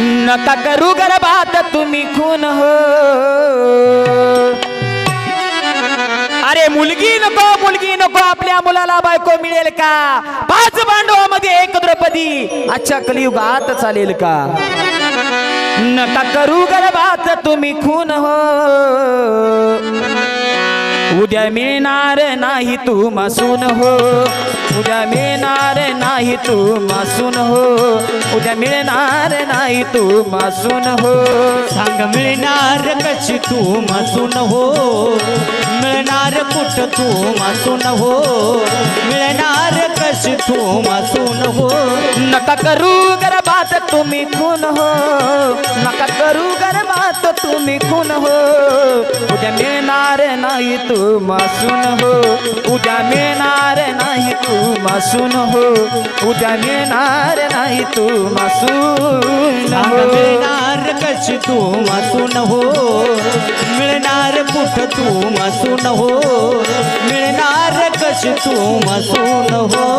नका करू गर्भात तुम्ही खून हो. अरे मुलगी नको आपल्या मुलाला बायको मिळेल का? 5 पांडवांमध्ये 1 द्रौपदी अच्छा कलियुगात चालेल का? नका करू गर्भात तुम्ही खून हो. उद्या मिळणार नाही तू मासून हो. उद्या मिळणार नाही तू मासून हो. उद्या मिळणार नाही तू मासून हो. सांग मिळणार कशी तू मासून हो. मिळणार कुठ तू मासून हो. मिळणार कशी तू मासून हो. नका करू गर्भात तुम्ही खून हो. नका करू गर्भात तुम्ही खून हो. उद्या मिळणार नाही तू मासून हो. उद्या मिळणार नाही तू मासून हो. उद्या मिळणार नाही तू मासून हो. मिळणार कशी तू मासून हो. मिळणार कुठ तू मासून हो. मिळणार कशी तू मासून हो.